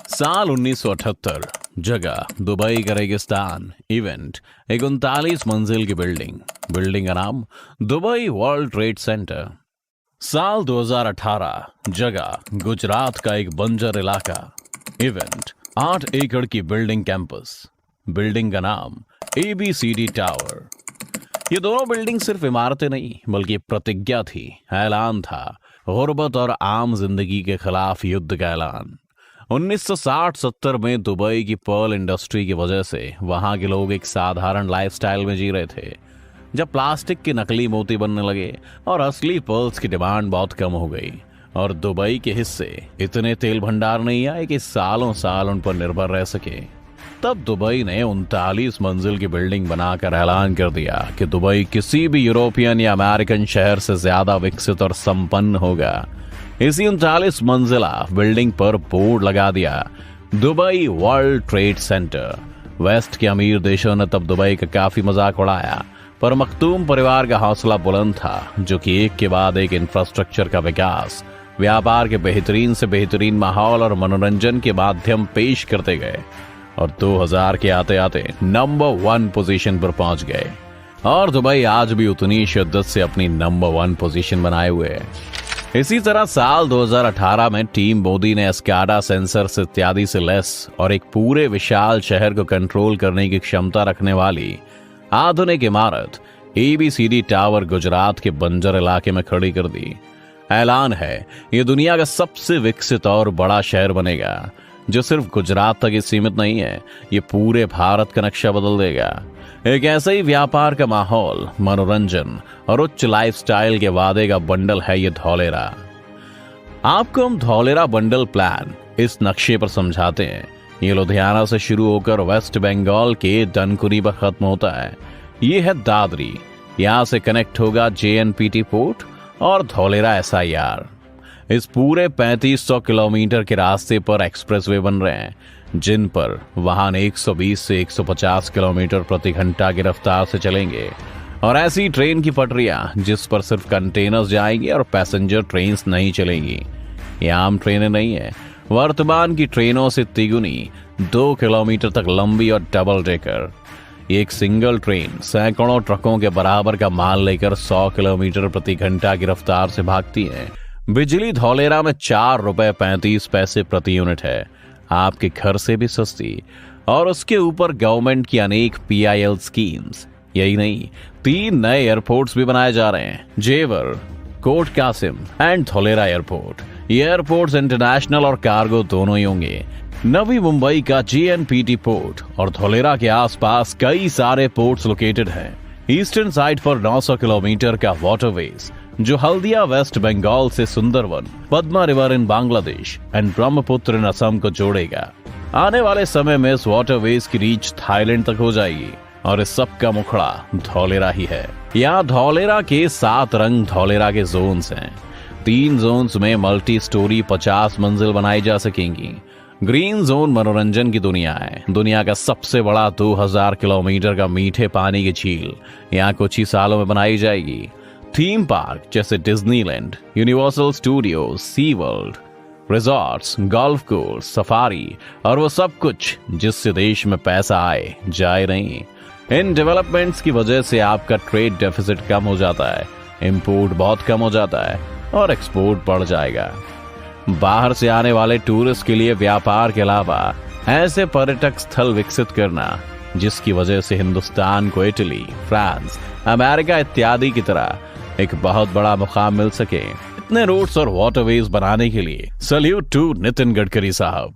साल 1978। जगह दुबई का रेगिस्तान। इवेंट एक 39 मंजिल की बिल्डिंग का नाम दुबई वर्ल्ड ट्रेड सेंटर। साल 2018। जगह गुजरात का एक बंजर इलाका। इवेंट 8 एकड़ की बिल्डिंग कैंपस। बिल्डिंग का नाम ABCD टावर। ये दोनों बिल्डिंग सिर्फ इमारतें नहीं बल्कि प्रतिज्ञा थी, ऐलान था, गुर्बत और आम जिंदगी के खिलाफ युद्ध का ऐलान। 1960-70 में दुबई की पर्ल इंडस्ट्री की वजह से वहां के लोग एक साधारण लाइफस्टाइल में जी रहे थे। जब प्लास्टिक के नकली मोती बनने लगे और असली पर्ल्स की डिमांड बहुत कम हो गई और दुबई के हिस्से इतने तेल भंडार नहीं आए कि सालों साल उन पर निर्भर रह सके, तब दुबई ने 39 मंजिल की बिल्डिंग बनाकर ऐलान कर दिया कि दुबई किसी भी यूरोपियन या अमेरिकन शहर से ज्यादा विकसित और संपन्न होगा। इसी 39 मंजिला बिल्डिंग पर बोर्ड लगा दिया, Dubai World Trade Centre. West के अमीर देशों ने तब दुबई का काफी मजाक उड़ाया, पर मखदूम परिवार का हौसला बुलंद था, जो कि एक के बाद एक इंफ्रास्ट्रक्चर का विकास, व्यापार के बेहतरीन से बेहतरीन माहौल और मनोरंजन के माध्यम पेश करते गए और 2000 के आते आते नंबर 1 पोजीशन पर पहुंच गए। और दुबई आज भी उतनी शिद्दत से अपनी नंबर 1 पोजीशन बनाए हुए है। इसी तरह साल 2018 में टीम मोदी ने एस्काडा सेंसर्स इत्यादि से लैस और एक पूरे विशाल शहर को कंट्रोल करने की क्षमता रखने वाली आधुनिक इमारत ABCD टावर गुजरात के बंजर इलाके में खड़ी कर दी। ऐलान है, ये दुनिया का सबसे विकसित और बड़ा शहर बनेगा, जो सिर्फ गुजरात तक ही सीमित नहीं है, ये पूरे भारत का नक्शा बदल देगा। एक ऐसा ही व्यापार का माहौल, मनोरंजन और उच्च लाइफस्टाइल के वादे का बंडल है ये धौलेरा। आपको हम धौलेरा बंडल प्लान इस नक्शे पर समझाते हैं। ये लुधियाना से शुरू होकर वेस्ट बंगाल के डनकुनी पर खत्म होता है। ये है दादरी, यहां से कनेक्ट होगा JNPT पोर्ट और धौलेरा SIR। इस पूरे 3500 किलोमीटर के रास्ते पर एक्सप्रेसवे बन रहे हैं, जिन पर वाहन 120 से 150 किलोमीटर प्रति घंटा की रफ्तार से चलेंगे। और ऐसी ट्रेन की पटरियां जिस पर सिर्फ कंटेनर्स जाएंगे और पैसेंजर ट्रेन्स नहीं चलेंगी। ये आम ट्रेनें नहीं है, वर्तमान की ट्रेनों से तिगुनी 2 किलोमीटर तक लंबी और डबल डेकर। एक सिंगल ट्रेन सैकड़ों ट्रकों के बराबर का माल लेकर 100 किलोमीटर प्रति घंटा की रफ्तार से भागती है। बिजली धौलेरा में ₹4.35 प्रति यूनिट है, आपके घर से भी सस्ती। और उसके ऊपर गवर्नमेंट की अनेक PIL स्कीम्स। यही नहीं, 3 नए एयरपोर्ट्स भी बनाए जा रहे हैं, जेवर, कोट कासिम एंड धौलेरा एयरपोर्ट। ये एयरपोर्ट्स इंटरनेशनल और कार्गो दोनों ही होंगे। नवी मुंबई का JNPT पोर्ट और धौलेरा के आसपास कई सारे पोर्ट्स लोकेटेड हैं। ईस्टर्न साइड पर 900 किलोमीटर का वाटरवेज, जो हल्दिया वेस्ट बंगाल से Sundarban, Padma river in Bangladesh and Brahmaputra in Assam को जोड़ेगा। आने वाले समय में इस वाटरवेज की रीच थाईलैंड तक हो जाएगी और इस सब का मुखड़ा धौलेरा ही है। यहाँ धौलेरा के 7 रंग धौलेरा के जोन्स हैं। 3 जोन्स में मल्टी स्टोरी 50 मंजिल बनाई जा सकेंगी। ग्रीन जोन मनोरंजन की दुनिया है। दुनिया का सबसे बड़ा 2000 किलोमीटर का मीठे पानी की झील यहाँ कुछ ही सालों में बनाई जाएगी। थीम पार्क जैसे Disneyland, Universal Studios, Sea World, resorts, golf course, safari और वो सब कुछ जिससे देश में पैसा आए जाए नहीं। इन डेवलपमेंट्स की वजह से आपका ट्रेड डेफिसिट कम हो जाता है, इंपोर्ट बहुत कम हो जाता है और एक्सपोर्ट बढ़ जाएगा। बाहर से आने वाले टूरिस्ट के लिए व्यापार के अलावा ऐसे पर्यटक स्थल विकसित करना जिसकी वजह से हिंदुस्तान को इटली, फ्रांस, अमेरिका इत्यादि की तरह एक बहुत बड़ा मुकाम मिल सके। इतने रोड्स और वाटरवेज बनाने के लिए सैल्यूट टू नितिन गडकरी साहब।